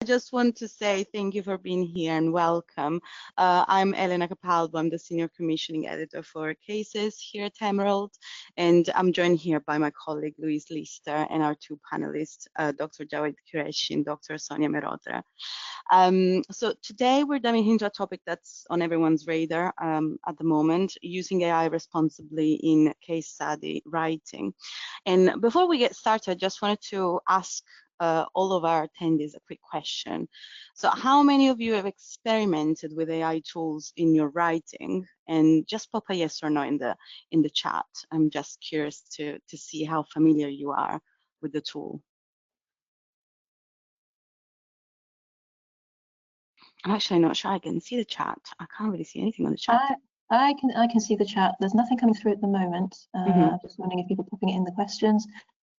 I just want to say thank you for being here and welcome. I'm Elena Capalbo. I'm the Senior Commissioning Editor for Cases here at Emerald, and I'm joined here by my colleague Louise and our two panelists, Dr. Jawaid Qureshi and Dr. Sonia Mehrotra. So today we're diving into a topic that's on everyone's radar at the moment, using AI responsibly in case study writing. And before we get started, I just wanted to ask all of our attendees a quick question. So how many of you have experimented with AI tools in your writing? And just pop a yes or no in the chat. I'm just curious to see how familiar you are with the tool. I'm actually not sure I can see the chat. I can't really see anything on the chat. I can see the chat. There's nothing coming through at the moment. I'm just wondering if people are popping it in the questions.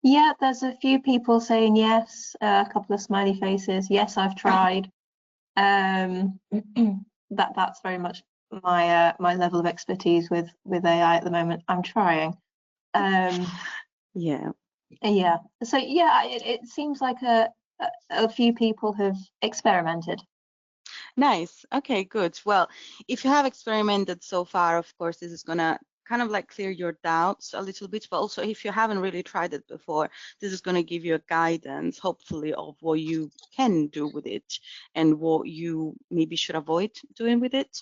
Yeah, there's a few people saying yes, a couple of smiley faces. Yes, I've tried. That's very much my my level of expertise with AI at the moment. I'm trying. Yeah. So yeah, it seems like a few people have experimented. Nice. Okay, good. Well, if you have experimented so far, of course, this is gonna kind of like clear your doubts a little bit, but also if you haven't really tried it before, this is going to give you a guidance, hopefully, of what you can do with it and what you maybe should avoid doing with it.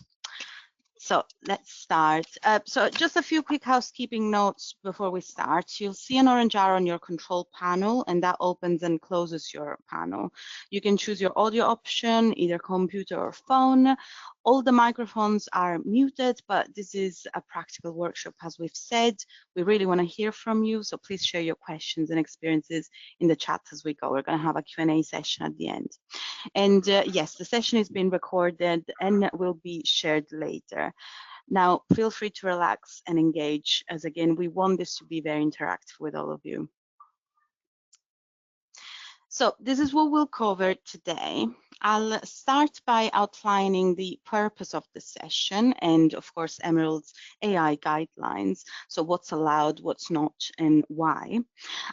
So let's start. So just a few quick housekeeping notes before we start. You'll see an orange arrow on your control panel, and that opens and closes your panel. You can choose your audio option, either computer or phone. All the microphones are muted, but this is a practical workshop, as we've said. We really want to hear from you, so please share your questions and experiences in the chat as we go. We're going to have a Q&A session at the end. And yes, the session is being recorded and will be shared later. Now, feel free to relax and engage, as again, we want this to be very interactive with all of you. So this is what we'll cover today. I'll start by outlining the purpose of the session and, of course, Emerald's AI guidelines. So what's allowed, what's not, and why.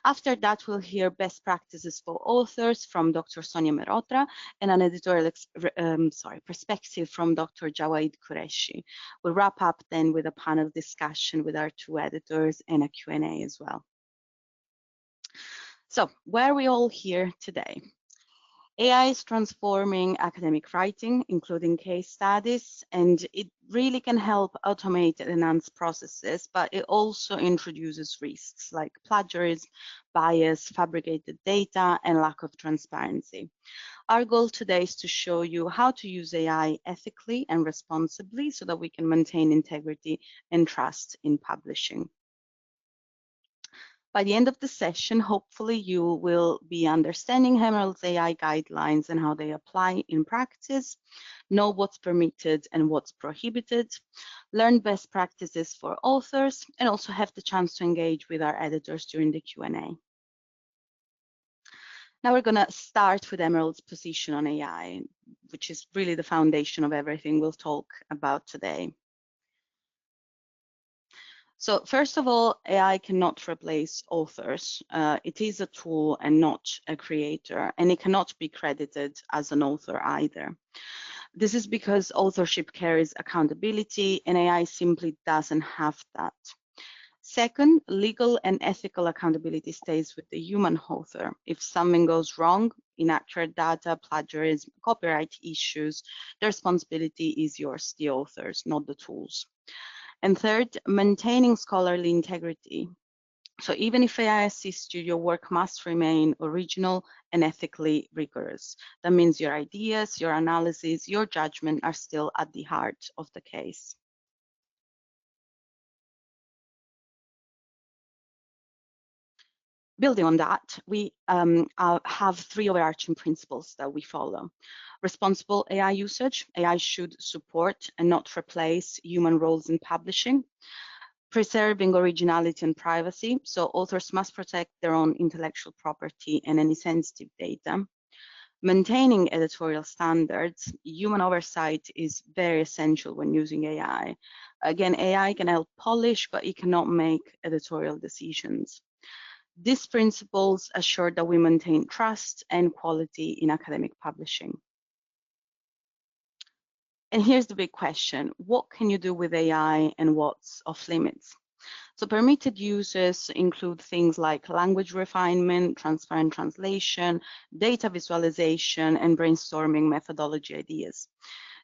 After that, we'll hear best practices for authors from Dr. Sonia Mehrotra and an editorial perspective from Dr. Jawaid Qureshi. We'll wrap up then with a panel discussion with our two editors and a Q&A as well. So why are we all here today? AI is transforming academic writing, including case studies, and it really can help automate and enhance processes, but it also introduces risks like plagiarism, bias, fabricated data, and lack of transparency. Our goal today is to show you how to use AI ethically and responsibly so that we can maintain integrity and trust in publishing. By the end of the session, hopefully you will be understanding Emerald's AI guidelines and how they apply in practice, know what's permitted and what's prohibited, learn best practices for authors, and also have the chance to engage with our editors during the Q&A. Now we're going to start with Emerald's position on AI, which is really the foundation of everything we'll talk about today. So first of all, AI cannot replace authors. It is a tool and not a creator, and it cannot be credited as an author either. This is because authorship carries accountability, and AI simply doesn't have that. Second, legal and ethical accountability stays with the human author. If something goes wrong, inaccurate data, plagiarism, copyright issues, the responsibility is yours, the authors, not the tools. And third, maintaining scholarly integrity. So even if AI assists you, your work must remain original and ethically rigorous. That means your ideas, your analysis, your judgment are still at the heart of the case. Building on that, we have three overarching principles that we follow. Responsible AI usage. AI should support and not replace human roles in publishing. Preserving originality and privacy. So authors must protect their own intellectual property and any sensitive data. Maintaining editorial standards. Human oversight is very essential when using AI. Again, AI can help polish, but it cannot make editorial decisions. These principles assure that we maintain trust and quality in academic publishing. And here's the big question: what can you do with AI and what's off limits? So permitted uses include things like language refinement, transparent translation, data visualization, and brainstorming methodology ideas.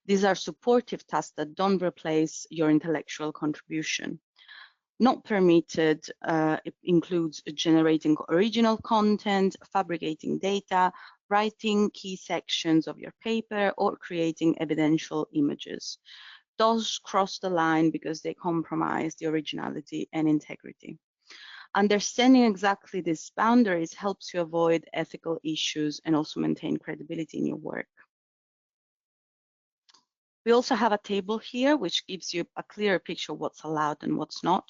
These are supportive tasks that don't replace your intellectual contribution. Not permitted it includes generating original content, fabricating data, writing key sections of your paper, or creating evidential images. Those cross the line because they compromise the originality and integrity. Understanding exactly these boundaries helps you avoid ethical issues and also maintain credibility in your work. We also have a table here which gives you a clearer picture of what's allowed and what's not.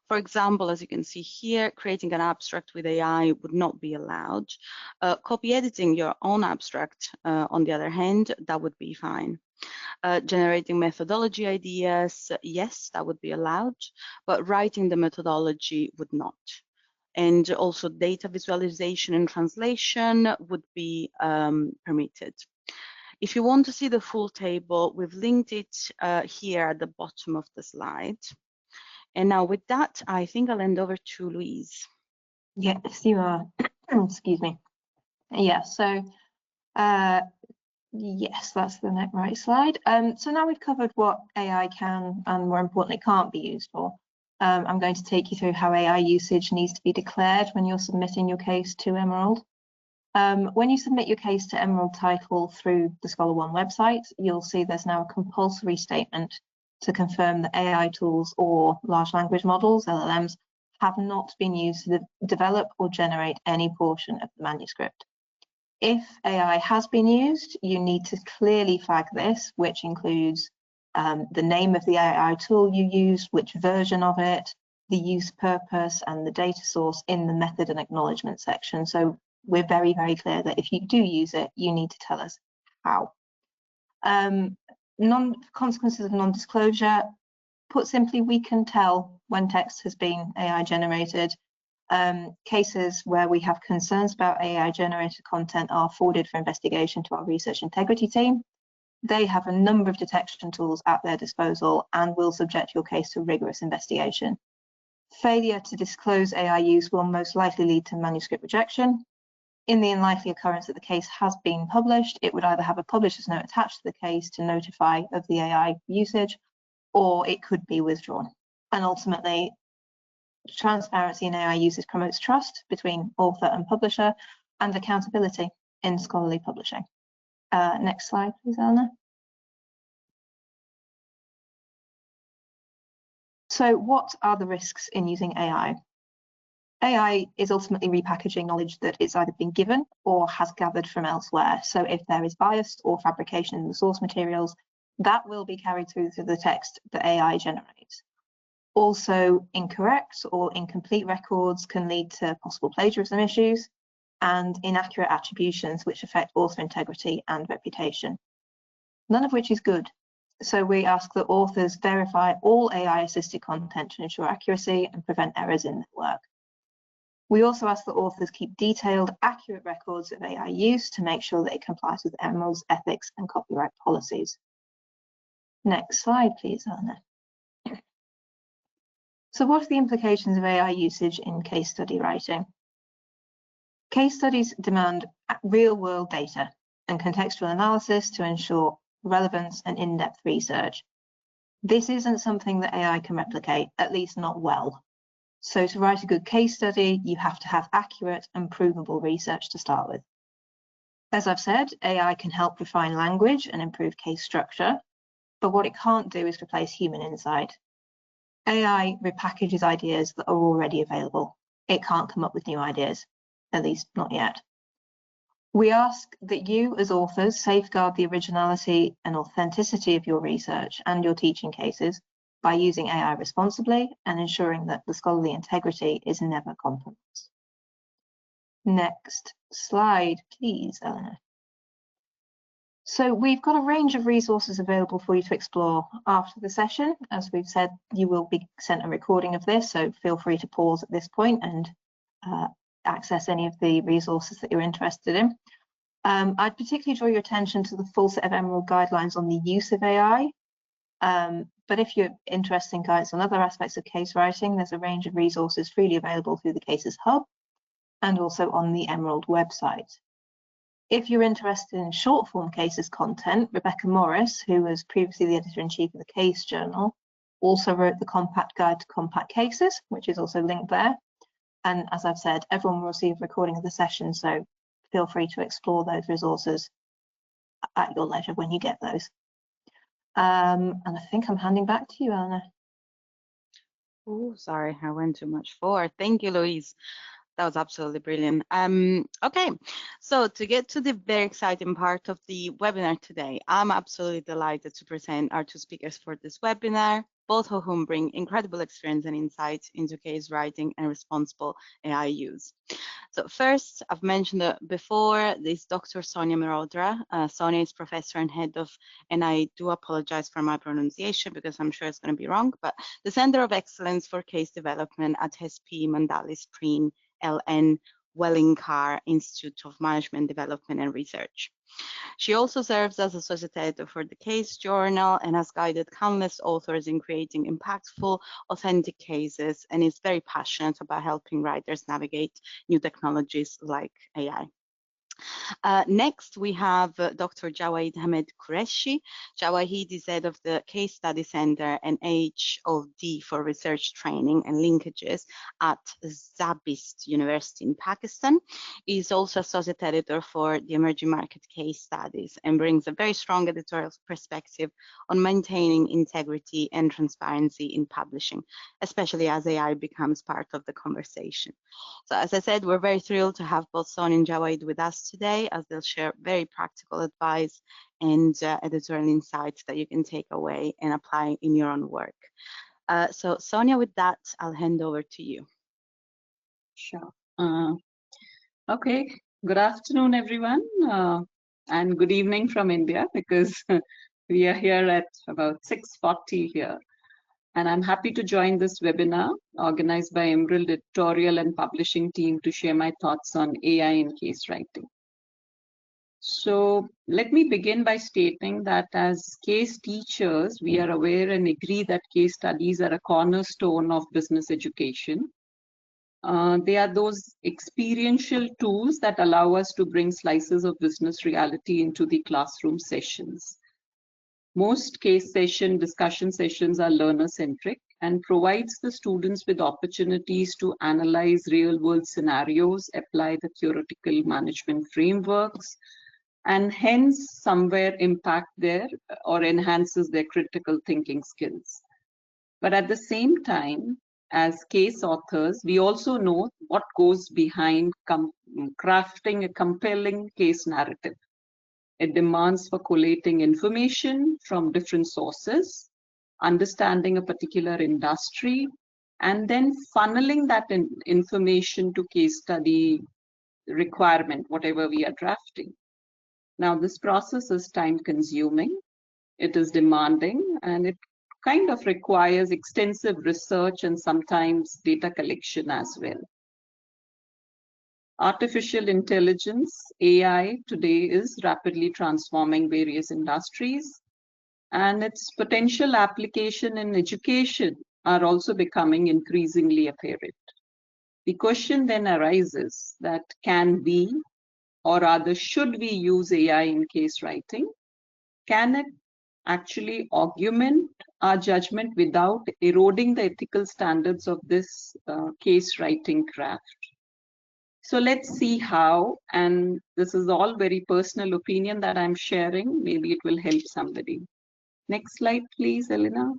For example, as you can see here, creating an abstract with AI would not be allowed. Copy editing your own abstract, on the other hand, that would be fine. Generating methodology ideas, yes, that would be allowed, but writing the methodology would not. And also data visualization and translation would be permitted. If you want to see the full table, we've linked it here at the bottom of the slide. And now with that, I think I'll hand over to Louise. Yes, you are. Excuse me. Yeah, so yes, that's the right slide. So now we've covered what AI can and more importantly can't be used for. I'm going to take you through how AI usage needs to be declared when you're submitting your case to Emerald. When you submit your case to Emerald Title through the Scholar One website, you'll see there's now a compulsory statement to confirm that AI tools or large language models, LLMs, have not been used to develop or generate any portion of the manuscript. If AI has been used, you need to clearly flag this, which includes the name of the AI tool you used, which version of it, the use purpose, and the data source in the method and acknowledgement section. So we're very, very clear that if you do use it, you need to tell us how. Consequences of non-disclosure. Put simply, we can tell when text has been AI generated. Cases where we have concerns about AI generated content are forwarded for investigation to our research integrity team. They have a number of detection tools at their disposal and will subject your case to rigorous investigation. Failure to disclose AI use will most likely lead to manuscript rejection. In the unlikely occurrence that the case has been published, it would either have a publisher's note attached to the case to notify of the AI usage, or it could be withdrawn. And ultimately, transparency in AI usage promotes trust between author and publisher and accountability in scholarly publishing. Next slide, please, Elena. So what are the risks in using AI? AI is ultimately repackaging knowledge that it's either been given or has gathered from elsewhere. So if there is bias or fabrication in the source materials, that will be carried through to the text that AI generates. Also, incorrect or incomplete records can lead to possible plagiarism issues and inaccurate attributions which affect author integrity and reputation, none of which is good. So we ask that authors verify all AI-assisted content to ensure accuracy and prevent errors in their work. We also ask that authors keep detailed, accurate records of AI use to make sure that it complies with Emerald's ethics and copyright policies. Next slide, please, Elena. So what are the implications of AI usage in case study writing? Case studies demand real-world data and contextual analysis to ensure relevance and in-depth research. This isn't something that AI can replicate, at least not well. So to write a good case study, you have to have accurate and provable research to start with. As I've said, AI can help refine language and improve case structure, but what it can't do is replace human insight. AI repackages ideas that are already available. It can't come up with new ideas, at least not yet. We ask that you, as authors, safeguard the originality and authenticity of your research and your teaching cases by using AI responsibly and ensuring that the scholarly integrity is never compromised. Next slide, please, Elena. So we've got a range of resources available for you to explore after the session. As we've said, you will be sent a recording of this, so feel free to pause at this point and access any of the resources that you're interested in. I'd particularly draw your attention to the full set of Emerald guidelines on the use of AI. But if you're interested in guidance on other aspects of case writing, there's a range of resources freely available through the Cases Hub and also on the Emerald website. If you're interested in short form cases content, Rebecca Morris, who was previously the editor-in-chief of the Case Journal, also wrote the Compact Guide to Compact Cases, which is also linked there. And as I've said, everyone will receive a recording of the session, so feel free to explore those resources at your leisure when you get those. And I think I'm handing back to you, Elena. Oh, sorry, I went too much forward. Thank you, Louise. That was absolutely brilliant. Okay, so to get to the very exciting part of the webinar today, I'm absolutely delighted to present our two speakers for this webinar, both of whom bring incredible experience and insights into case writing and responsible AI use. So first, I've mentioned before, this Dr. Sonia Mehrotra. Sonia is professor and head of, and I do apologize for my pronunciation because I'm sure it's going to be wrong, but the Center of Excellence for Case Development at SP Mandalis Preen LN Welingkar Institute of Management Development and Research. She also serves as associate editor for the Case Journal and has guided countless authors in creating impactful, authentic cases, and is very passionate about helping writers navigate new technologies like AI. Next, we have Dr. Jawaid Ahmed Qureshi. Jawaid is head of the Case Study Center and HOD for Research Training and Linkages at Zabist University in Pakistan. He is also associate editor for the Emerging Market Case Studies and brings a very strong editorial perspective on maintaining integrity and transparency in publishing, especially as AI becomes part of the conversation. So as I said, we're very thrilled to have both Sonia and Jawaid with us today, as they'll share very practical advice and editorial insights that you can take away and apply in your own work. So Sonia, with that, I'll hand over to you. Sure. Okay, good afternoon, everyone, and good evening from India, because we are here at about 6:40 here. And I'm happy to join this webinar organized by Emerald Editorial and Publishing team to share my thoughts on AI in case writing. So let me begin by stating that as case teachers, we are aware and agree that case studies are a cornerstone of business education. They are those experiential tools that allow us to bring slices of business reality into the classroom sessions. Most case discussion sessions are learner-centric and provides the students with opportunities to analyze real-world scenarios, apply the theoretical management frameworks, and hence somewhere impact their or enhances their critical thinking skills. But at the same time, as case authors, we also know what goes behind crafting a compelling case narrative. It demands for collating information from different sources, understanding a particular industry, and then funneling that information to case study requirement, whatever we are drafting. Now, this process is time consuming, it is demanding, and it kind of requires extensive research and sometimes data collection as well. Artificial intelligence, AI, today is rapidly transforming various industries, and its potential application in education are also becoming increasingly apparent. The question then arises that can we, or rather should we, use AI in case writing? Can it actually augment our judgment without eroding the ethical standards of this case writing craft? So let's see how, and this is all very personal opinion that I'm sharing. Maybe it will help somebody. Next slide, please, Elena.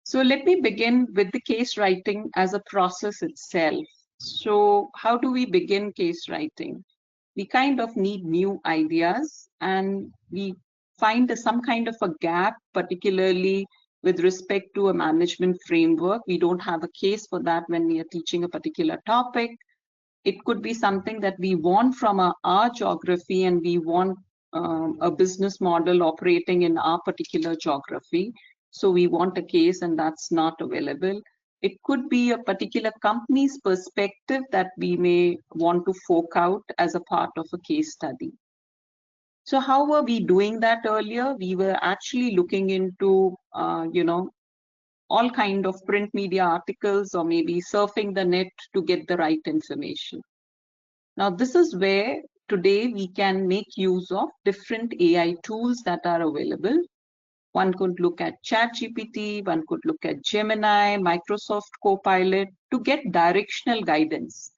So let me begin with the case writing as a process itself. So how do we begin case writing? We kind of need new ideas, and we find some kind of a gap, particularly with respect to a management framework. We don't have a case for that when we are teaching a particular topic. It could be something that we want from our geography, and we want a business model operating in our particular geography. So we want a case, and that's not available. It could be a particular company's perspective that we may want to fork out as a part of a case study. So how were we doing that earlier? We were actually looking into, all kind of print media articles or maybe surfing the net to get the right information. Now, this is where today we can make use of different AI tools that are available. One could look at ChatGPT, one could look at Gemini, Microsoft Copilot to get directional guidance.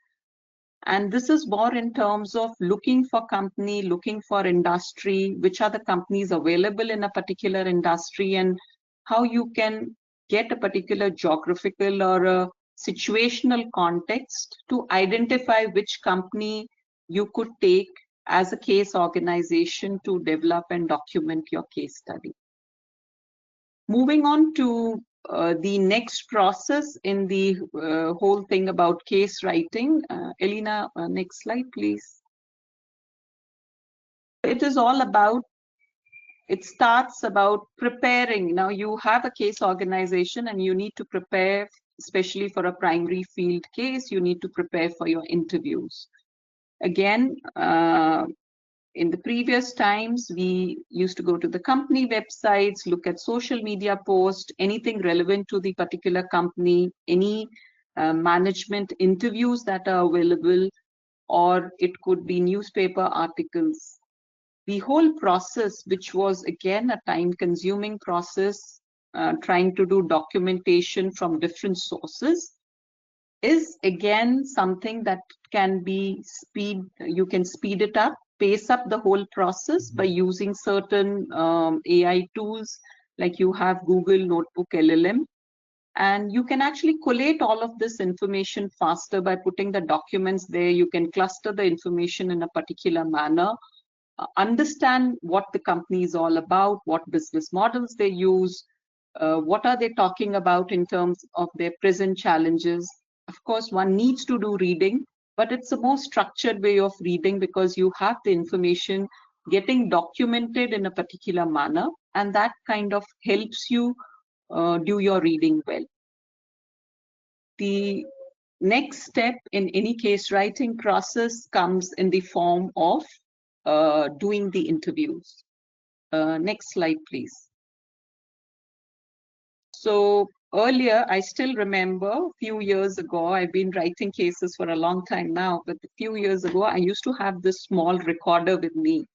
And this is more in terms of looking for company, looking for industry, which are the companies available in a particular industry, and how you can get a particular geographical or a situational context to identify which company you could take as a case organization to develop and document your case study. Moving on to the next process in the whole thing about case writing. Elena, next slide, please. It is all about, it starts about preparing. Now you have a case organization and you need to prepare, especially for a primary field case, you need to prepare for your interviews. Again, in the previous times, we used to go to the company websites, look at social media posts, anything relevant to the particular company, any management interviews that are available, or it could be newspaper articles. The whole process, which was again a time-consuming process, trying to do documentation from different sources, is again something that can be you can speed it up, pace up the whole process by using certain AI tools, like you have Google Notebook LLM, and you can actually collate all of this information faster by putting the documents there. You can cluster the information in a particular manner, understand what the company is all about, what business models they use, what are they talking about in terms of their present challenges. Of course, one needs to do reading, but it's a more structured way of reading because you have the information getting documented in a particular manner, and that kind of helps you do your reading well. The next step in any case writing process comes in the form of doing the interviews. Next slide, please. So earlier, I still remember a few years ago, I've been writing cases for a long time now, but a few years ago, I used to have this small recorder with me.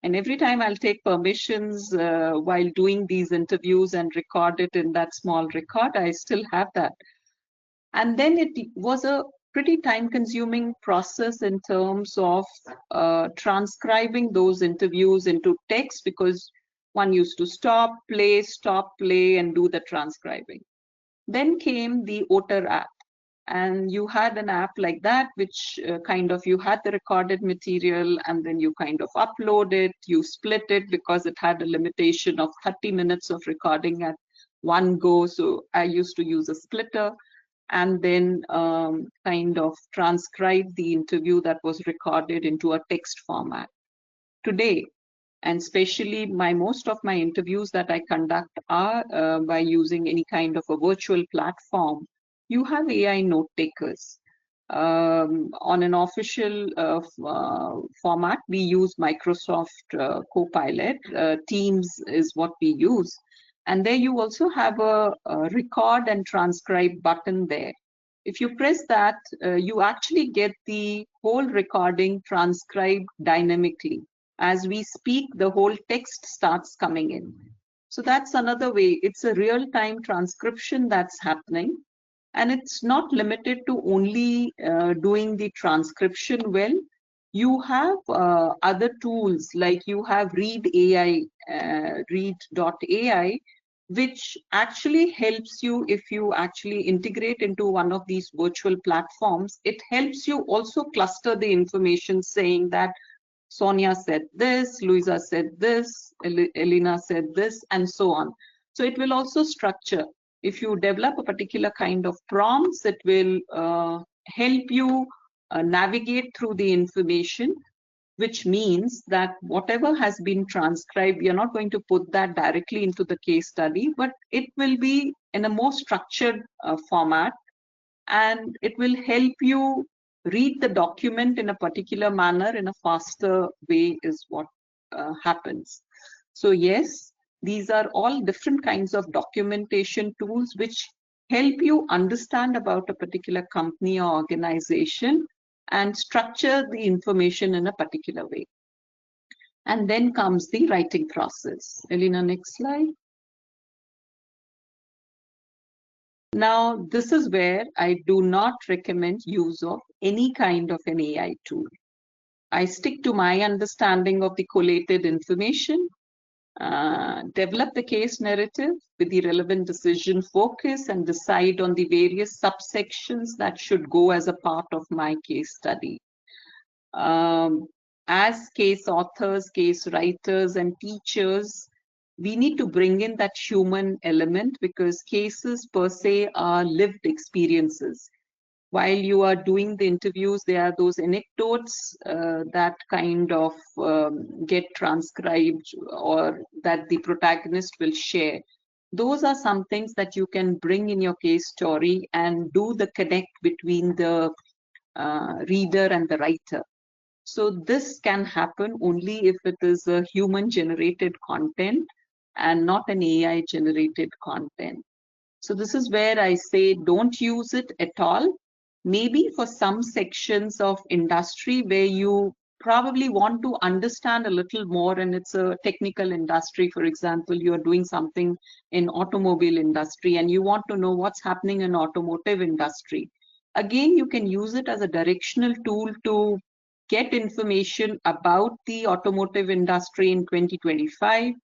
And every time I'll take permissions while doing these interviews and record it in that small record, I still have that. And then it was a pretty time-consuming process in terms of transcribing those interviews into text, because one used to stop, play, and do the transcribing. Then came the Otter app, and you had an app like that, which kind of, you had the recorded material, and then you kind of upload it, you split it, because it had a limitation of 30 minutes of recording at one go. So I used to use a splitter, and then kind of transcribe the interview that was recorded into a text format. Today, and especially most of my interviews that I conduct are by using any kind of a virtual platform. You have AI note takers. On an official format, we use Microsoft Copilot. Teams is what we use. And there you also have a record and transcribe button there. If you press that, you actually get the whole recording transcribed dynamically. As we speak, the whole text starts coming in. So that's another way. It's a real-time transcription that's happening. And it's not limited to only doing the transcription well. You have other tools, like you have read.ai, which actually helps you if you actually integrate into one of these virtual platforms. It helps you also cluster the information, saying that Sonia said this, Louise said this, Elena said this, and so on. So it will also structure. If you develop a particular kind of prompts, it will help you navigate through the information. which means that whatever has been transcribed, you're not going to put that directly into the case study, but it will be in a more structured format, and it will help you read the document in a particular manner in a faster way is what happens. So yes, these are all different kinds of documentation tools which help you understand about a particular company or organization and structure the information in a particular way. And then comes the writing process. Elena, next slide. Now, this is where I do not recommend use of any kind of an AI tool. I stick to my understanding of the collated information, develop the case narrative with the relevant decision focus, and decide on the various subsections that should go as a part of my case study. As case authors, case writers, and teachers, we need to bring in that human element, because cases per se are lived experiences. While you are doing the interviews, there are those anecdotes that kind of get transcribed or that the protagonist will share. Those are some things that you can bring in your case story and do the connect between the reader and the writer. So this can happen only if it is a human generated content and not an AI generated content. So this is where I say don't use it at all. Maybe for some sections of industry where you probably want to understand a little more, and it's a technical industry. For example, you are doing something in automobile industry and you want to know what's happening in automotive industry. Again, you can use it as a directional tool to get information about the automotive industry in 2025,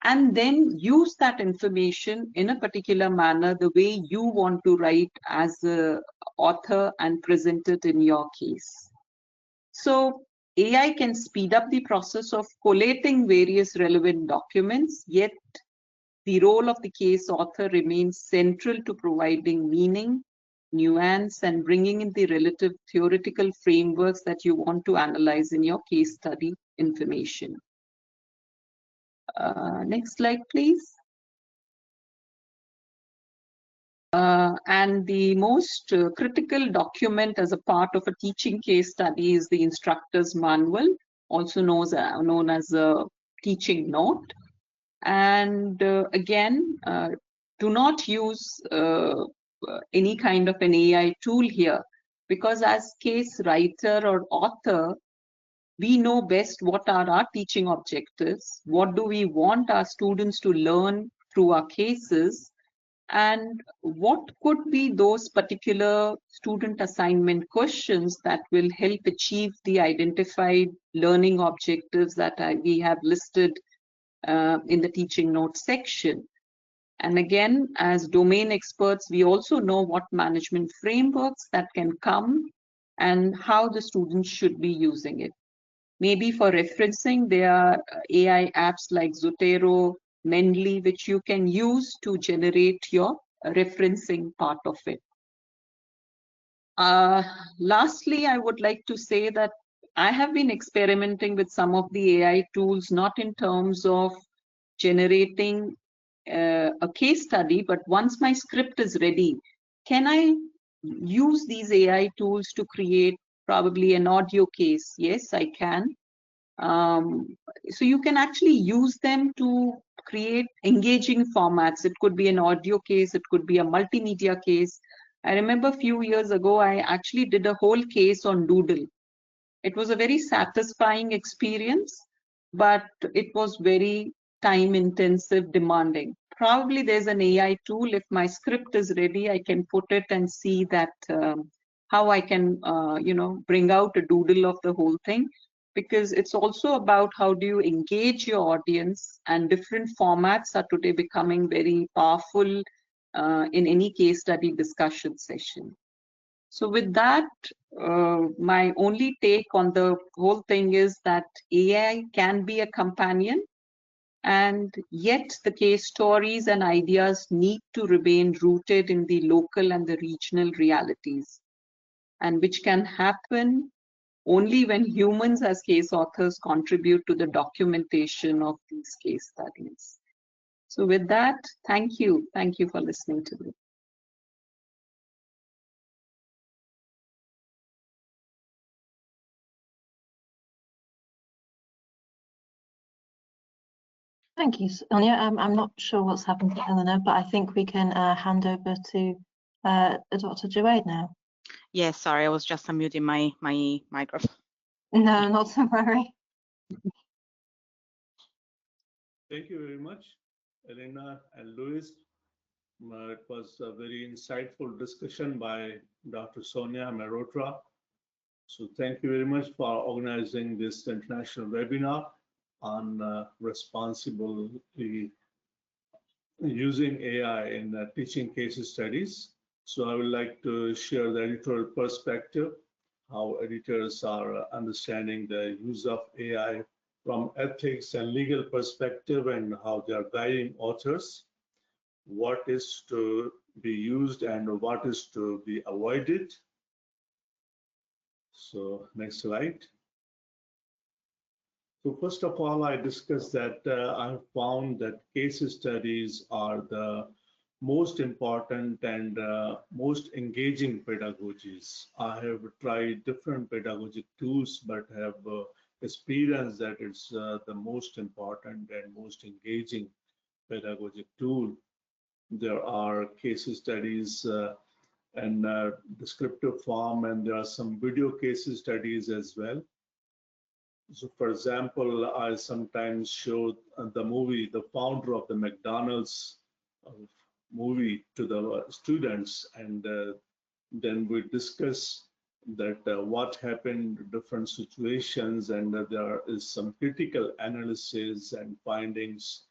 and then use that information in a particular manner, the way you want to write as an author and present it in your case. So AI can speed up the process of collating various relevant documents, yet the role of the case author remains central to providing meaning, nuance, and bringing in the relative theoretical frameworks that you want to analyze in your case study information. Next slide, please. And the most critical document as a part of a teaching case study is the instructor's manual, also known as a teaching note. And again, do not use any kind of an AI tool here, because as case writer or author, we know best what are our teaching objectives, what do we want our students to learn through our cases, and what could be those particular student assignment questions that will help achieve the identified learning objectives that we have listed in the teaching notes section. And again, as domain experts, we also know what management frameworks that can come and how the students should be using it. Maybe for referencing, there are AI apps like Zotero, Mendeley, which you can use to generate your referencing part of it. Lastly, I would like to say that I have been experimenting with some of the AI tools, not in terms of generating a case study, but once my script is ready, can I use these AI tools to create probably an audio case? Yes, I can. So you can actually use them to create engaging formats. It could be an audio case, it could be a multimedia case. I remember a few years ago, I actually did a whole case on Doodle. It was a very satisfying experience, but it was very time intensive, demanding. Probably there's an AI tool. If my script is ready, I can put it and see that how I can bring out a doodle of the whole thing, because it's also about how do you engage your audience, and different formats are today becoming very powerful in any case study discussion session. So with that, my only take on the whole thing is that AI can be a companion, and yet the case stories and ideas need to remain rooted in the local and the regional realities, and which can happen only when humans as case authors contribute to the documentation of these case studies. So with that, thank you. Thank you for listening to me. Thank you, Sonia. I'm not sure what's happened to Elena, but I think we can hand over to Dr. Jawaid now. Yes, sorry, I was just unmuting my microphone. No, not to worry. Thank you very much, Elena and Louise. It was a very insightful discussion by Dr. Sonia Mehrotra. So thank you very much for organizing this international webinar on responsibly using AI in teaching case studies. So I would like to share the editorial perspective, how editors are understanding the use of AI from ethics and legal perspective and how they are guiding authors, what is to be used and what is to be avoided. So next slide. So first of all, I discussed that I found that case studies are the most important and most engaging pedagogies. I have tried different pedagogic tools, but have experienced that it's the most important and most engaging pedagogic tool. There are case studies in descriptive form, and there are some video case studies as well. So for example, I sometimes show the movie, the founder of the McDonald's movie to the students, and then we discuss that what happened, different situations, and there is some critical analysis and findings.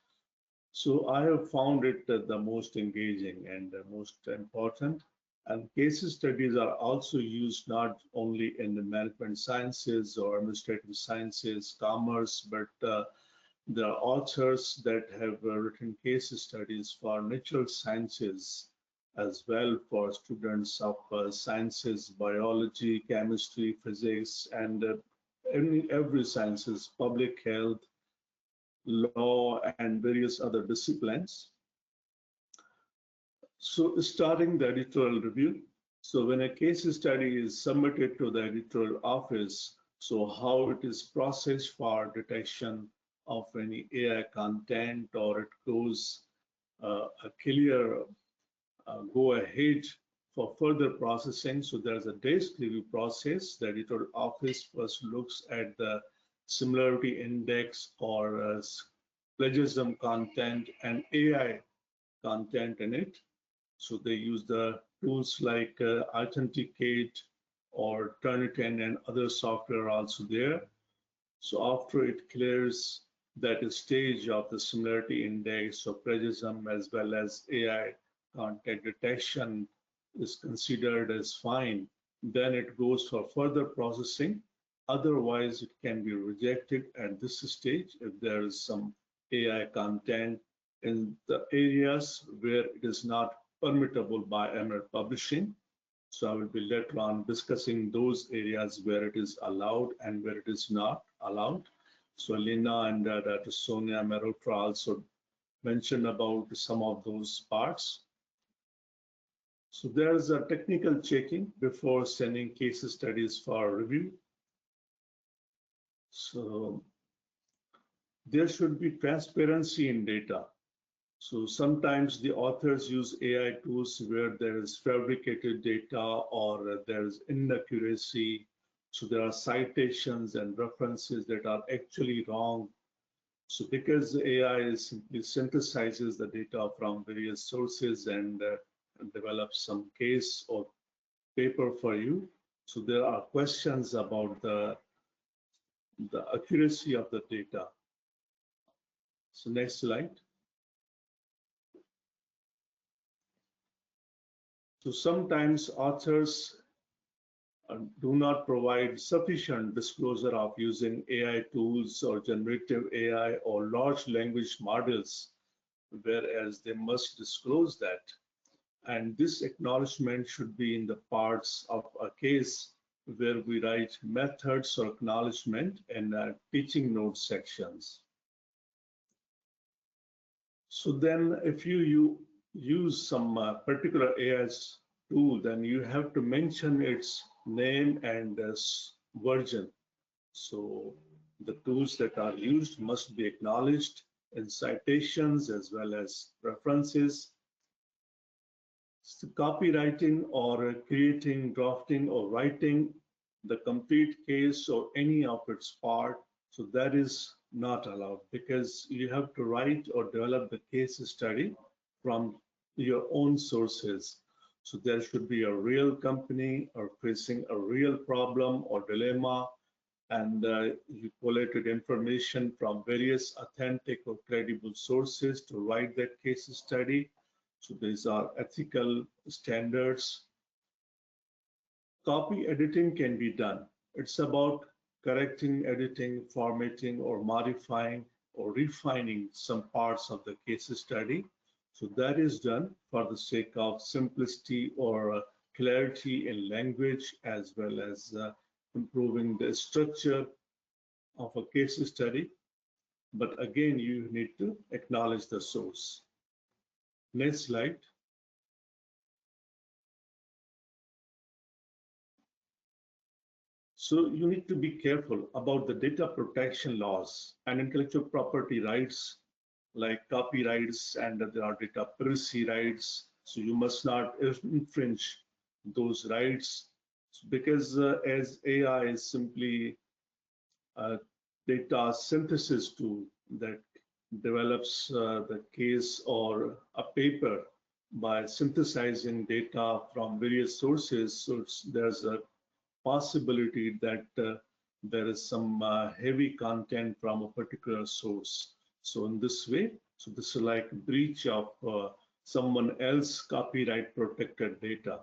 So I have found it the most engaging and most important. And case studies are also used not only in the management sciences or administrative sciences, commerce, but there are authors that have written case studies for natural sciences as well, for students of sciences, biology, chemistry, physics, and every sciences, public health, law, and various other disciplines. So starting the editorial review. So when a case study is submitted to the editorial office, so how it is processed for detection of any AI content, or it goes a clear go ahead for further processing. So there's a desk review process. The editorial office first looks at the similarity index or plagiarism content and AI content in it. So they use the tools like Authenticate or Turnitin, and other software also there. So after it clears that stage of the similarity index or plagiarism as well as AI content detection is considered as fine, then it goes for further processing. Otherwise, it can be rejected at this stage if there is some AI content in the areas where it is not permittable by Ahmed publishing. So I will be later on discussing those areas where it is allowed and where it is not allowed. So Elena and Dr. Sonia Mehrotra also mentioned about some of those parts. So there's a technical checking before sending case studies for review. So there should be transparency in data. So sometimes the authors use AI tools where there is fabricated data or there is inaccuracy. So there are citations and references that are actually wrong. So because the AI simply synthesizes the data from various sources and develops some case or paper for you. So there are questions about the accuracy of the data. So next slide. So sometimes authors do not provide sufficient disclosure of using AI tools or generative AI or large language models, whereas they must disclose that. And this acknowledgement should be in the parts of a case where we write methods or acknowledgement in teaching notes sections. So then if you use some particular AI tool, then you have to mention its name and version. So the tools that are used must be acknowledged in citations as well as references. So copywriting or creating, drafting or writing the complete case or any of its part, so that is not allowed, because you have to write or develop the case study from your own sources. So there should be a real company or facing a real problem or dilemma, and you collated information from various authentic or credible sources to write that case study. So these are ethical standards. Copy editing can be done. It's about correcting, editing, formatting, or modifying or refining some parts of the case study. So that is done for the sake of simplicity or clarity in language, as well as improving the structure of a case study. But again, you need to acknowledge the source. Next slide. So you need to be careful about the data protection laws and intellectual property rights, like copyrights, and there are data privacy rights. So you must not infringe those rights, because as AI is simply a data synthesis tool that develops the case or a paper by synthesizing data from various sources. So there's a possibility that there is some heavy content from a particular source. So in this way, so this is like breach of someone else copyright protected data.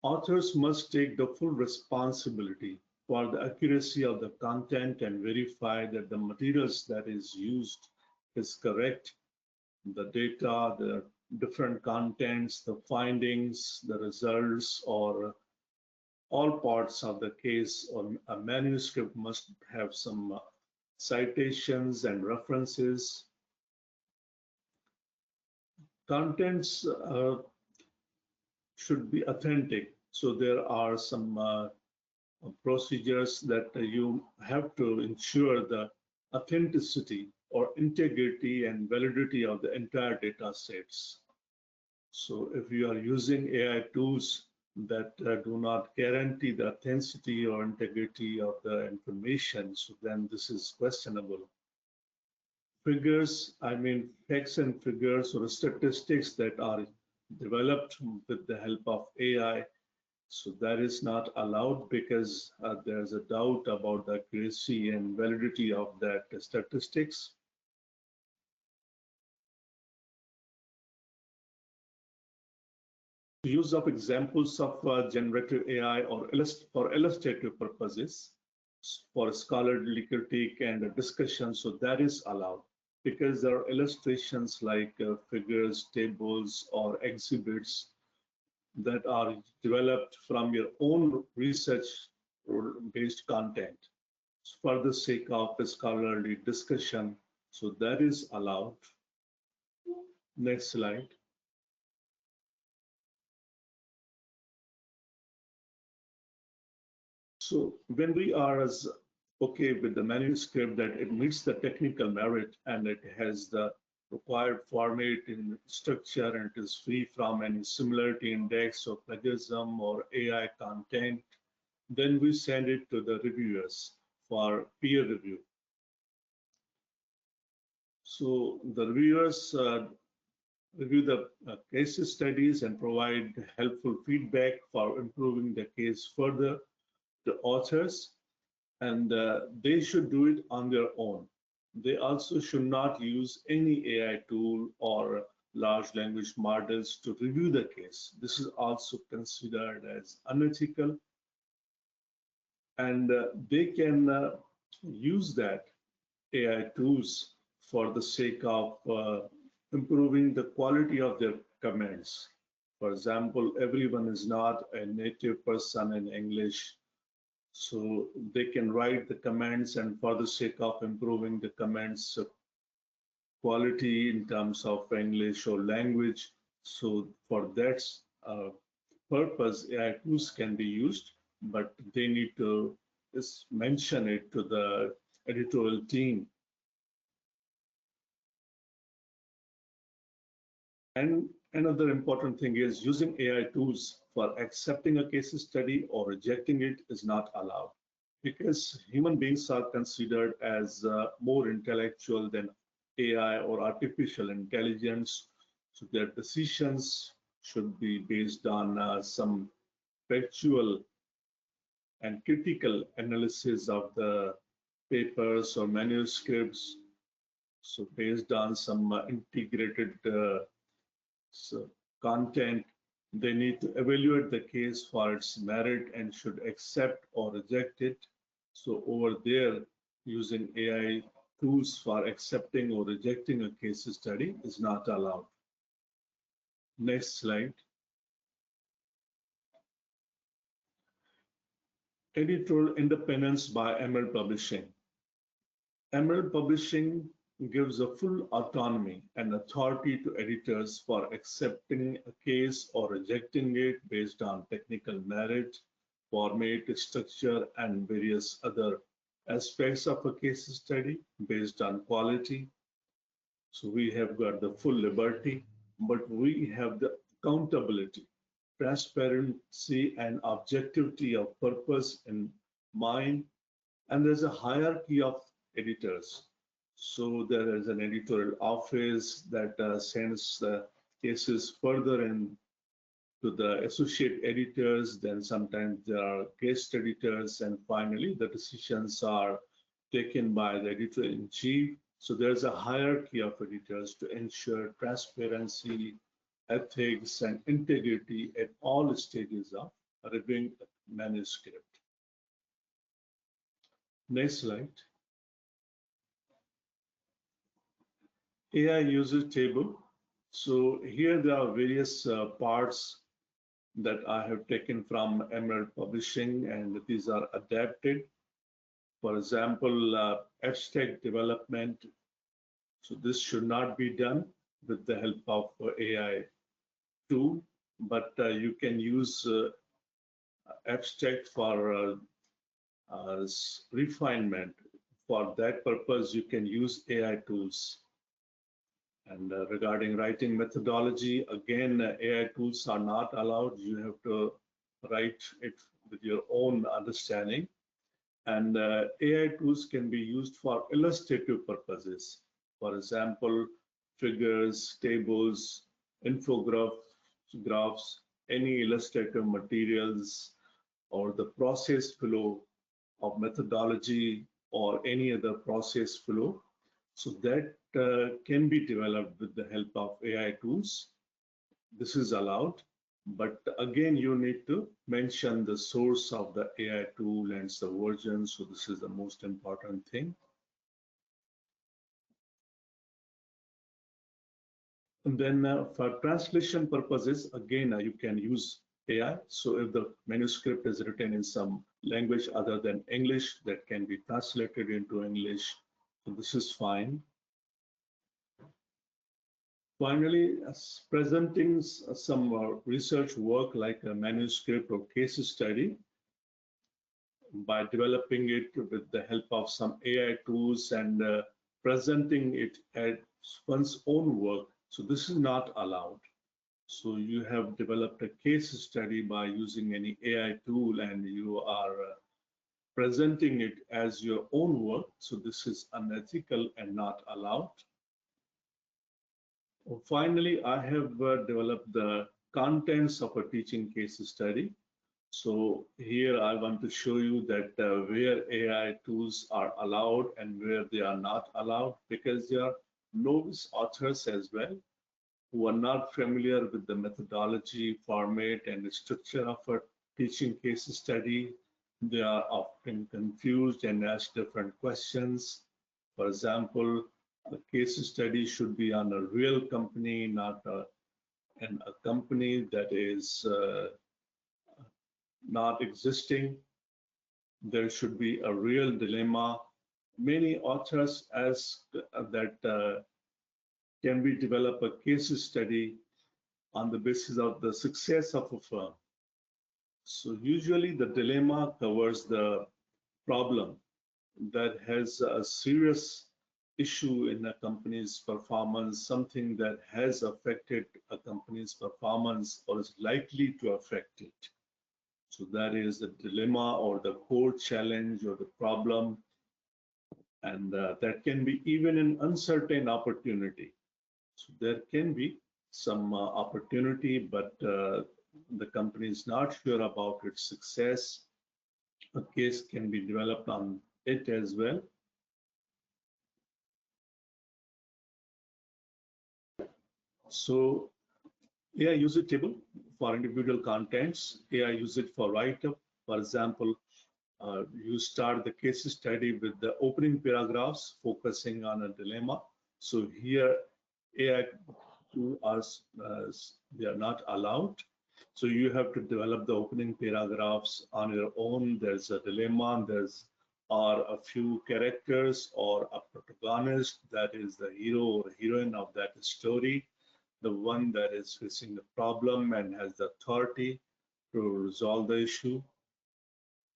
Authors must take the full responsibility for the accuracy of the content and verify that the materials that is used is correct. The data, the different contents, the findings, the results, or all parts of the case or a manuscript must have some citations and references. Contents should be authentic. So there are some procedures that you have to ensure the authenticity or integrity and validity of the entire data sets. So if you are using AI tools that do not guarantee the authenticity or integrity of the information, so then this is questionable. Figures, I mean facts and figures or statistics that are developed with the help of AI, so that is not allowed, because there's a doubt about the accuracy and validity of that statistics. Use of examples of generative AI or for illustrative purposes, for scholarly critique and discussion, so that is allowed, because there are illustrations like figures, tables, or exhibits that are developed from your own research-based content for the sake of a scholarly discussion, so that is allowed. Next slide. So when we are as okay with the manuscript that it meets the technical merit and it has the required format in structure and it is free from any similarity index or plagiarism or AI content, then we send it to the reviewers for peer review. So the reviewers review the case studies and provide helpful feedback for improving the case further to authors, and they should do it on their own. They also should not use any AI tool or large language models to review the case. This is also considered as unethical, and they can use that AI tools for the sake of improving the quality of their comments. For example, everyone is not a native person in English, so they can write the comments, and for the sake of improving the comments quality in terms of English or language, so for that purpose, AI tools can be used, but they need to just mention it to the editorial team. And another important thing is using AI tools for accepting a case study or rejecting it is not allowed, because human beings are considered as more intellectual than AI or artificial intelligence. So their decisions should be based on some factual and critical analysis of the papers or manuscripts. So based on some integrated so content, they need to evaluate the case for its merit and should accept or reject it. So over there, using AI tools for accepting or rejecting a case study is not allowed. Next slide. Editorial independence by Emerald Publishing. Emerald Publishing gives a full autonomy and authority to editors for accepting a case or rejecting it based on technical merit, format, structure, and various other aspects of a case study based on quality. So we have got the full liberty, but we have the accountability, transparency, and objectivity of purpose in mind. And there's a hierarchy of editors. So there is an editorial office that sends cases further in to the associate editors. Then sometimes there are guest editors, and finally the decisions are taken by the editor-in-chief. So there's a hierarchy of editors to ensure transparency, ethics, and integrity at all stages of reviewing the manuscript. Next slide. AI user table. So here there are various parts that I have taken from Emerald Publishing, and these are adapted. For example, abstract development. So this should not be done with the help of AI tool, but you can use abstract for refinement. For that purpose, you can use AI tools. And regarding writing methodology, again, AI tools are not allowed. You have to write it with your own understanding. And AI tools can be used for illustrative purposes. For example, figures, tables, graphs, any illustrative materials, or the process flow of methodology or any other process flow. So that can be developed with the help of AI tools. This is allowed, but again, you need to mention the source of the AI tool and the version. So this is the most important thing. And then for translation purposes, again, you can use AI. So if the manuscript is written in some language other than English, that can be translated into English. So this is fine. Finally, presenting some research work like a manuscript or case study by developing it with the help of some AI tools and presenting it as one's own work. So this is not allowed. So you have developed a case study by using any AI tool and you are presenting it as your own work. So this is unethical and not allowed. Finally, I have developed the contents of a teaching case study. So here I want to show you that where AI tools are allowed and where they are not allowed, because there are novice authors as well who are not familiar with the methodology, format, and the structure of a teaching case study. They are often confused and ask different questions. For example, the case study should be on a real company, not a in a company that is not existing. There should be a real dilemma. Many authors ask that can we develop a case study on the basis of the success of a firm? So usually the dilemma covers the problem that has a serious issue in a company's performance, something that has affected a company's performance or is likely to affect it. So that is the dilemma or the core challenge or the problem. And that can be even an uncertain opportunity. So there can be some opportunity, but the company is not sure about its success. A case can be developed on it as well. So AI usage table for individual contents, AI usage for write-up. For example, you start the case study with the opening paragraphs focusing on a dilemma. So here AI tools they are not allowed. So you have to develop the opening paragraphs on your own. There's a dilemma, or a few characters or a protagonist that is the hero or heroine of that story, the one that is facing the problem and has the authority to resolve the issue.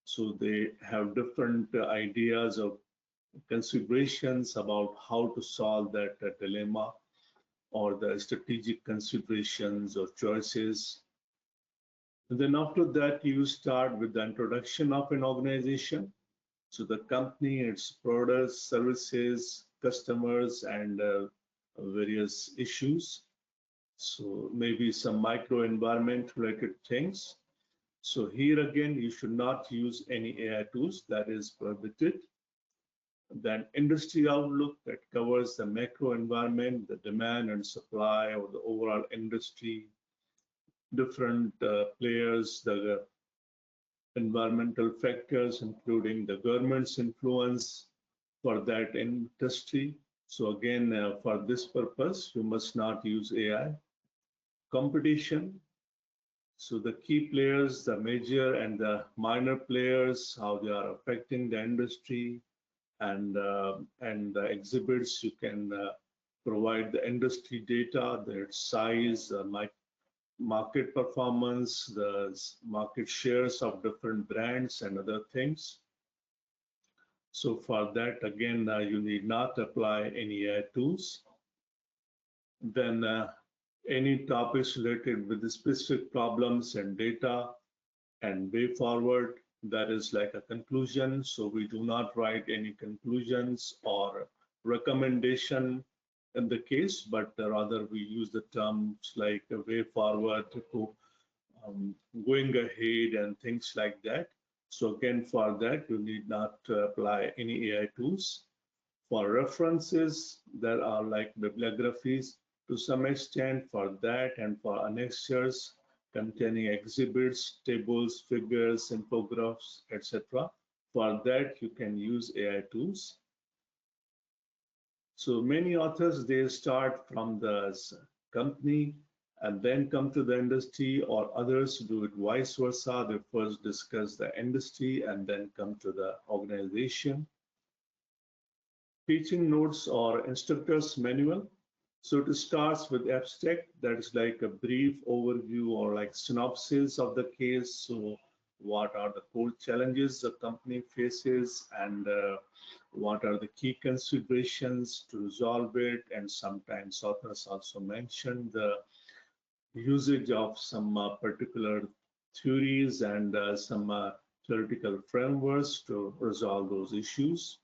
So they have different ideas of considerations about how to solve that dilemma or the strategic considerations or choices. And then after that, you start with the introduction of an organization. So the company, its products, services, customers, and various issues. So maybe some microenvironment related things. So here again, you should not use any AI tools, that is prohibited. Then industry outlook that covers the macro environment, the demand and supply of the overall industry, different players, the environmental factors, including the government's influence for that industry. So again, for this purpose, you must not use AI. Competition. So the key players, the major and the minor players, how they are affecting the industry, and the exhibits, you can provide the industry data, their size, market performance, the market shares of different brands and other things. So for that, again, you need not apply any AI tools. Then any topics related with the specific problems and data and way forward, that is like a conclusion. So we do not write any conclusions or recommendation in the case, but rather we use the terms like a way forward to going ahead and things like that. So again, for that, you need not apply any AI tools. For references, there are like bibliographies to some extent for that, and for annexures containing exhibits, tables, figures, infographs, etc. For that, you can use AI tools. So many authors, they start from the company and then come to the industry, or others do it vice versa. They first discuss the industry and then come to the organization. Teaching notes or instructor's manual. So it starts with abstract, that is like a brief overview or like synopsis of the case. So what are the core challenges the company faces, and what are the key considerations to resolve it? And sometimes authors also mention the usage of some particular theories and some theoretical frameworks to resolve those issues.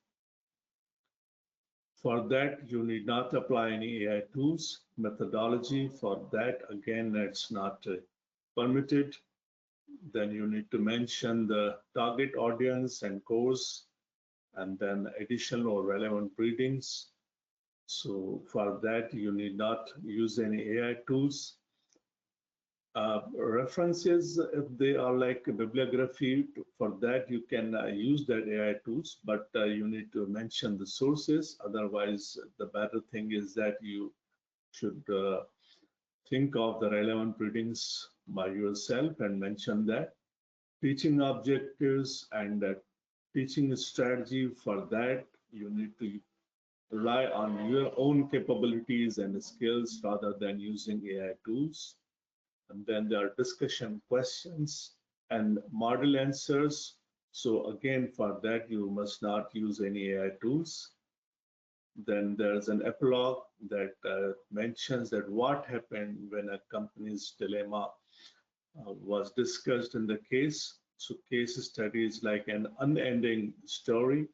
For that, you need not apply any AI tools. Methodology, for that, again, it's not permitted. Then you need to mention the target audience and course, and then additional or relevant readings. So for that, you need not use any AI tools. References, if they are like a bibliography, for that you can use that AI tools, but you need to mention the sources. Otherwise, the better thing is that you should think of the relevant readings by yourself and mention that. Teaching objectives and teaching strategy, for that you need to rely on your own capabilities and skills rather than using AI tools. And then there are discussion questions and model answers. So again, for that, you must not use any AI tools. Then there's an epilogue that mentions that what happened when a company's dilemma was discussed in the case. So case study is like an unending story.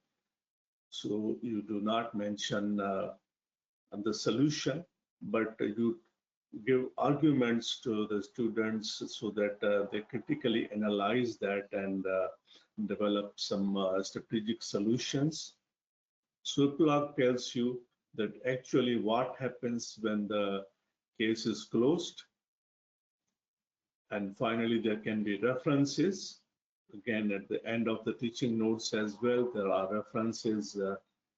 So you do not mention the solution, but you give arguments to the students so that they critically analyze that and develop some strategic solutions. So epilogue tells you that actually what happens when the case is closed. And finally, there can be references. Again, at the end of the teaching notes as well, there are references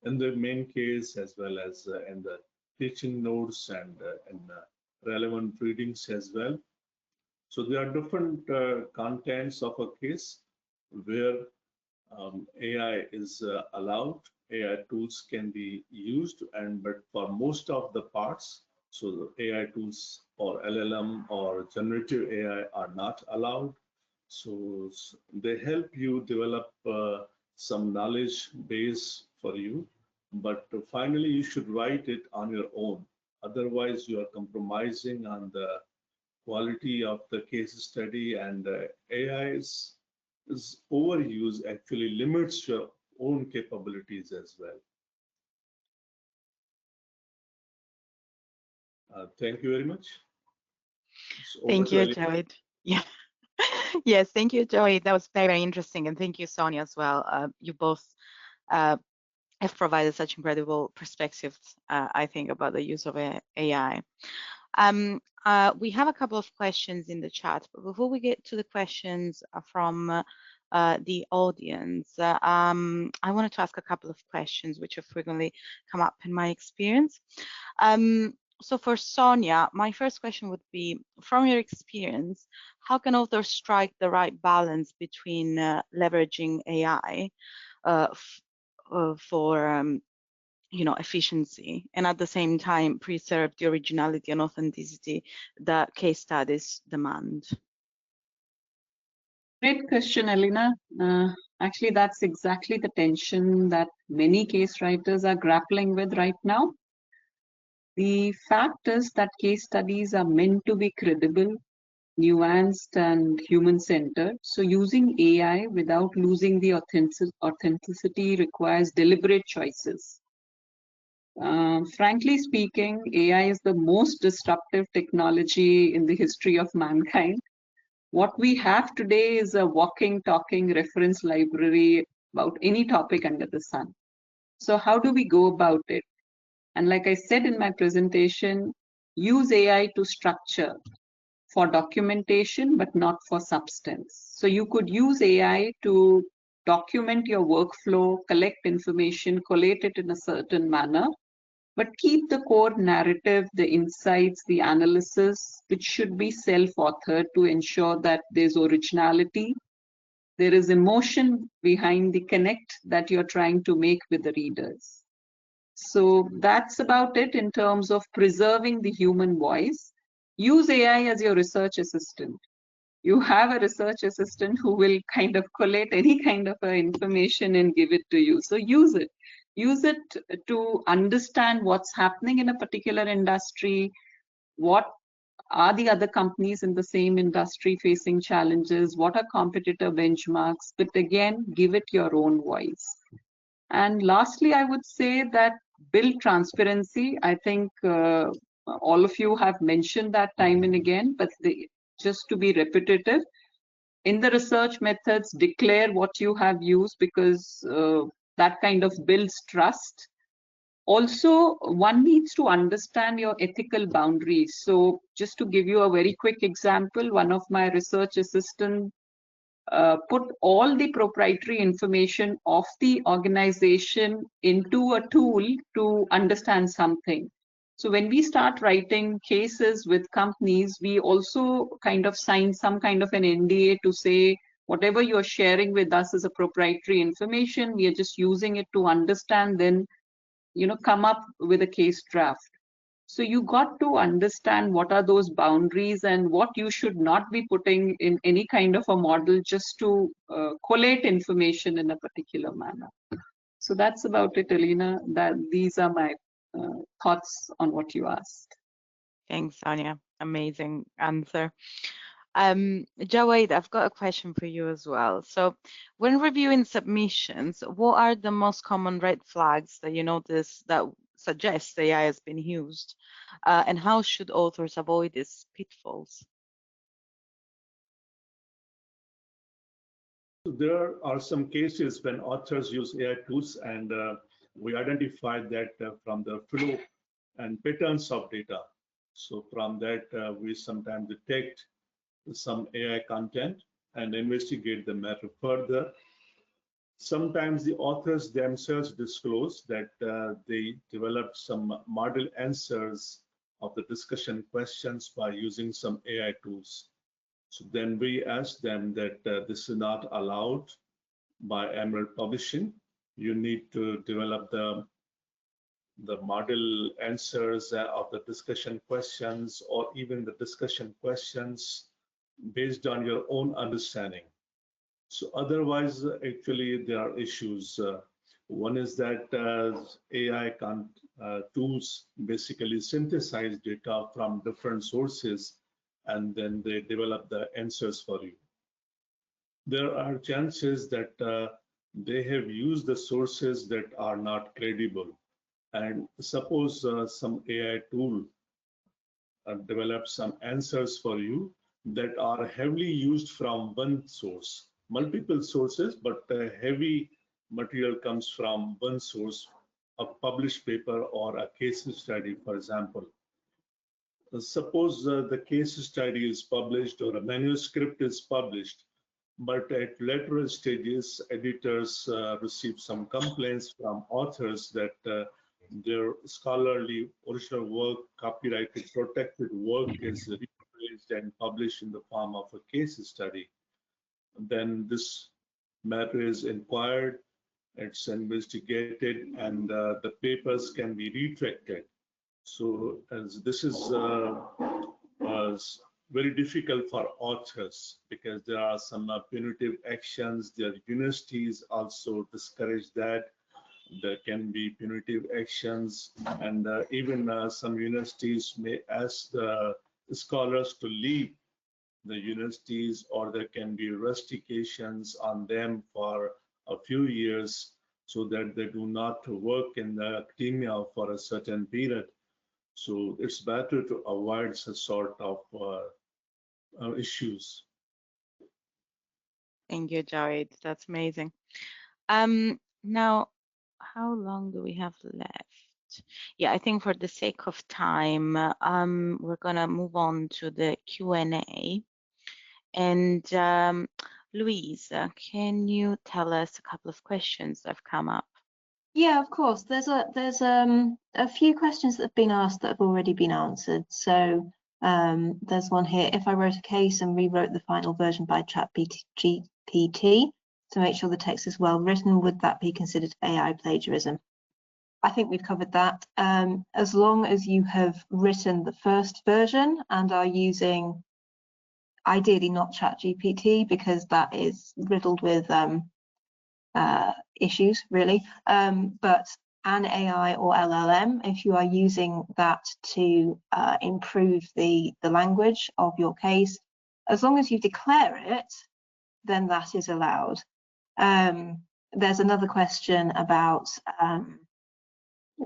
in the main case as well as in the teaching notes and in relevant readings as well. So there are different contents of a case where AI is allowed. AI tools can be used, but for most of the parts, so the AI tools or LLM or generative AI are not allowed. So they help you develop some knowledge base for you, but finally you should write it on your own. Otherwise, you are compromising on the quality of the case study, and AI's overuse actually limits your own capabilities as well. Thank you very much. Thank you, Jawaid. Yeah. Yes, thank you, Jawaid. That was very, very interesting. And thank you, Sonia, as well. You both have provided such incredible perspectives, I think, about the use of AI. We have a couple of questions in the chat, but before we get to the questions from the audience, I wanted to ask a couple of questions which have frequently come up in my experience. So for Sonia, my first question would be, from your experience, how can authors strike the right balance between leveraging AI for efficiency and at the same time preserve the originality and authenticity that case studies demand? Great question, Elena. Actually, that's exactly the tension that many case writers are grappling with right now. The fact is that case studies are meant to be credible, nuanced, and human-centered. So using AI without losing the authenticity requires deliberate choices. Frankly speaking, AI is the most disruptive technology in the history of mankind. What we have today is a walking, talking reference library about any topic under the sun. So how do we go about it? And like I said in my presentation, use AI to structure for documentation, but not for substance. So you could use AI to document your workflow, collect information, collate it in a certain manner, but keep the core narrative, the insights, the analysis, which should be self-authored to ensure that there's originality, there is emotion behind the connect that you're trying to make with the readers. So that's about it in terms of preserving the human voice. Use AI as your research assistant. You have a research assistant who will kind of collate any kind of information and give it to you. So use it. Use it to understand what's happening in a particular industry, what are the other companies in the same industry facing challenges, what are competitor benchmarks, but again, give it your own voice. And lastly, I would say that build transparency. I think all of you have mentioned that time and again, but just to be repetitive, in the research methods, declare what you have used, because that kind of builds trust. Also, one needs to understand your ethical boundaries. So just to give you a very quick example, one of my research assistants put all the proprietary information of the organization into a tool to understand something. So when we start writing cases with companies, we also kind of sign some kind of an NDA to say whatever you're sharing with us is a proprietary information. We are just using it to understand, then, you know, come up with a case draft. So you got to understand what are those boundaries and what you should not be putting in any kind of a model just to collate information in a particular manner. So that's about it, Elena. That these are my thoughts on what you asked. Thanks, Sonia. Amazing answer. Jawaid, I've got a question for you as well. So when reviewing submissions, what are the most common red flags that you notice that suggest AI has been used? And how should authors avoid these pitfalls? There are some cases when authors use AI tools, and we identified that from the flow and patterns of data. So from that, we sometimes detect some AI content and investigate the matter further. Sometimes the authors themselves disclose that they developed some model answers of the discussion questions by using some AI tools. So then we ask them that this is not allowed by Emerald Publishing. You need to develop the model answers of the discussion questions, or even the discussion questions based on your own understanding. So otherwise, actually, there are issues. One is that AI tools basically synthesize data from different sources, and then they develop the answers for you. There are chances that they have used the sources that are not credible. And suppose some AI tool develops some answers for you that are heavily used from one source, multiple sources, but heavy material comes from one source, a published paper or a case study, for example. Suppose the case study is published or a manuscript is published, but at later stages, editors receive some complaints from authors that their scholarly original work, copyrighted, protected work is replaced and published in the form of a case study. Then this matter is inquired, it's investigated, and the papers can be retracted. So as this is very difficult for authors because there are some punitive actions. Their universities also discourage that. There can be punitive actions, and even some universities may ask the scholars to leave the universities, or there can be rustications on them for a few years so that they do not work in the academia for a certain period. So it's better to avoid such sort of issues. Thank you, Jawaid. That's amazing. Now, how long do we have left? Yeah, I think for the sake of time, we're gonna move on to the Q&A. And Louise, can you tell us a couple of questions that have come up? Yeah, of course. There's a few questions that have been asked that have already been answered. So there's one here. If I wrote a case and rewrote the final version by ChatGPT to make sure the text is well written, would that be considered AI plagiarism? I think we've covered that. As long as you have written the first version and are using, ideally not ChatGPT, because that is riddled with issues, really, but an AI or LLM, if you are using that to improve the language of your case, as long as you declare it, then that is allowed. There's another question about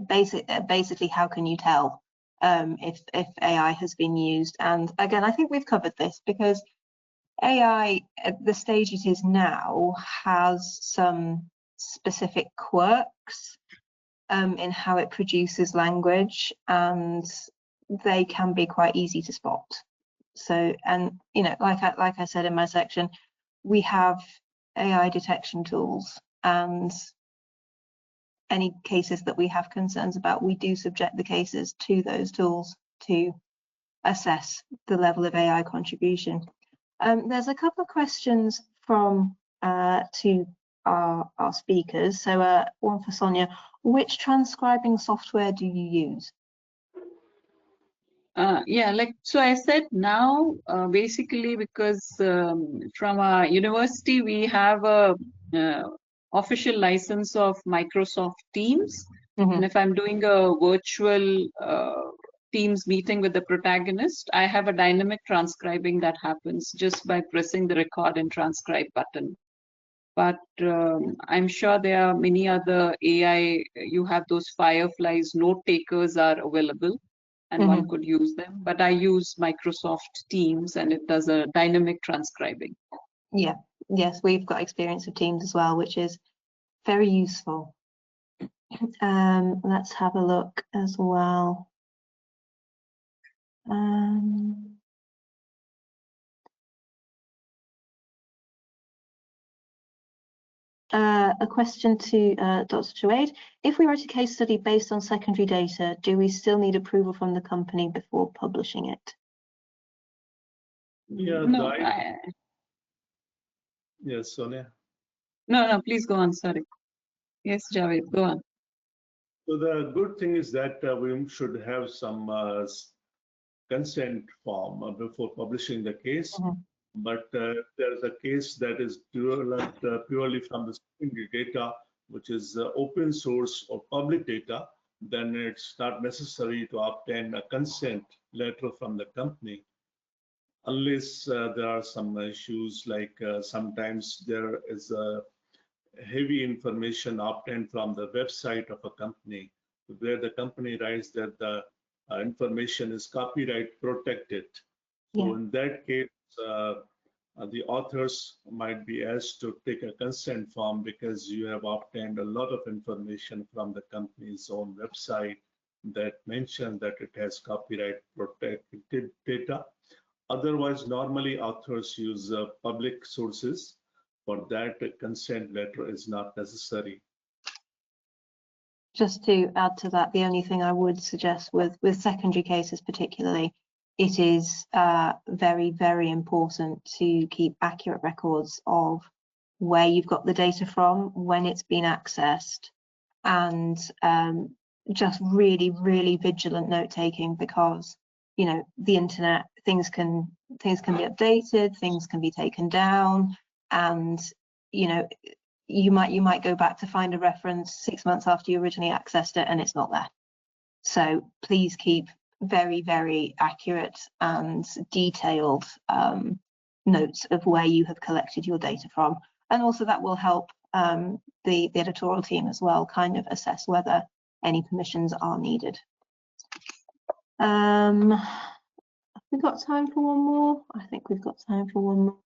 basically how can you tell if AI has been used, and again, I think we've covered this because AI, at the stage it is now, has some specific quirks in how it produces language, and they can be quite easy to spot. So, and you know, like I said in my section, we have AI detection tools, and any cases that we have concerns about, we do subject the cases to those tools to assess the level of AI contribution. There's a couple of questions from to our speakers. So one for Sonia. Which transcribing software do you use? Yeah, like so I said now, basically because from our university we have a official license of Microsoft Teams, and if I'm doing a virtual Teams meeting with the protagonist, I have a dynamic transcribing that happens just by pressing the record and transcribe button. But I'm sure there are many other AI, you have those Fireflies, note takers are available, and one could use them. But I use Microsoft Teams and it does a dynamic transcribing. Yeah, yes, we've got experience of Teams as well, which is very useful. Let's have a look as well. A question to Dr. Jawaid. If we write a case study based on secondary data, do we still need approval from the company before publishing it? Yeah, No, yes, Sonia. No, please go on. Sorry. Yes, Jawaid, go on. So the good thing is that we should have some consent form before publishing the case. But there's a case that is developed purely from the secondary data, which is open source or public data, then it's not necessary to obtain a consent letter from the company, unless there are some issues like sometimes there is heavy information obtained from the website of a company, where the company writes that the information is copyright protected. So in that case, the authors might be asked to take a consent form because you have obtained a lot of information from the company's own website that mention that it has copyright protected data. Otherwise, normally authors use public sources. For that, a consent letter is not necessary. Just to add to that, the only thing I would suggest with secondary cases particularly, it is very, very important to keep accurate records of where you've got the data from, when it's been accessed, and just really, really vigilant note taking, because you know the internet, things can be updated, things can be taken down, and you know you might go back to find a reference 6 months after you originally accessed it and it's not there. So please keep very, very accurate and detailed notes of where you have collected your data from, and also that will help the editorial team as well kind of assess whether any permissions are needed. We've got time for one more. I think we've got time for one more.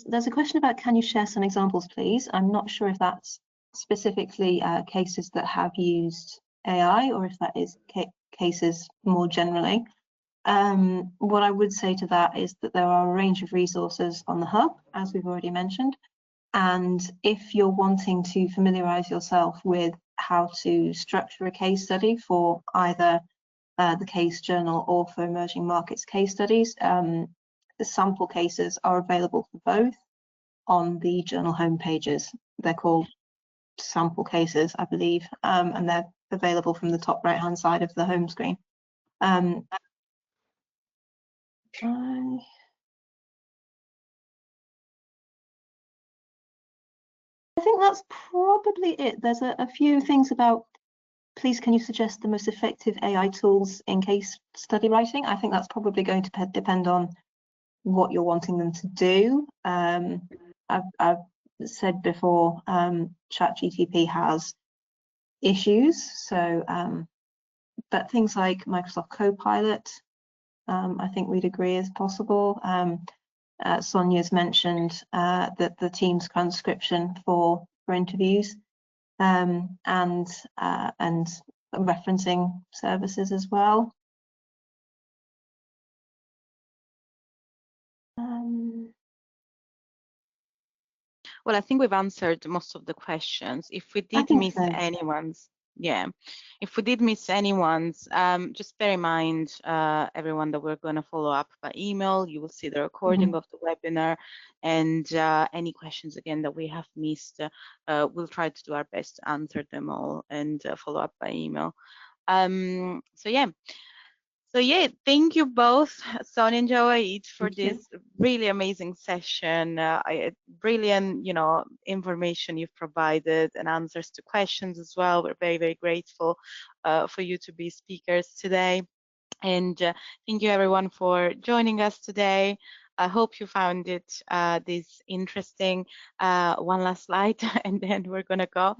There's a question about, can you share some examples, please? I'm not sure if that's specifically cases that have used AI or if that is cases more generally. What I would say to that is that there are a range of resources on the hub, as we've already mentioned. And if you're wanting to familiarize yourself with how to structure a case study for either the case journal or for emerging markets case studies, the sample cases are available for both on the journal homepages. They're called sample cases, I believe, and they're available from the top right-hand side of the home screen. I think that's probably it. There's a few things about, please can you suggest the most effective AI tools in case study writing? I think that's probably going to depend on what you're wanting them to do. I've said before, ChatGPT has issues, so but things like Microsoft Copilot, I think we'd agree is possible. Sonia's mentioned that the Teams transcription for interviews, and referencing services as well. Well, I think we've answered most of the questions. If we I did think miss so. anyone's, yeah, if we did miss anyone's, just bear in mind, everyone, that we're going to follow up by email. You will see the recording of the webinar, and any questions again that we have missed, we'll try to do our best to answer them all and follow up by email. So yeah, thank you both, Sonia and Jawaid, for Thank you. this really amazing session. Brilliant, information you've provided and answers to questions as well. We're very, very grateful for you to be speakers today. And thank you everyone for joining us today. I hope you found it this interesting. One last slide and then we're gonna go.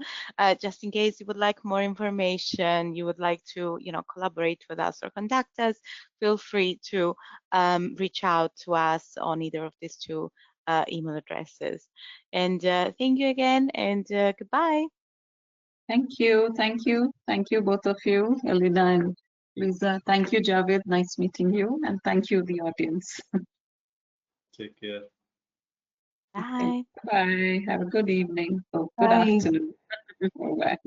Just in case you would like more information, you would like to collaborate with us or contact us, feel free to reach out to us on either of these two email addresses. And thank you again, and goodbye. Thank you. Thank you. Thank you, both of you, Elena and Lisa. Thank you, Jawaid. Nice meeting you. And thank you, the audience. Take care. Bye. Bye. Have a good evening. Oh, good Bye. afternoon. Bye.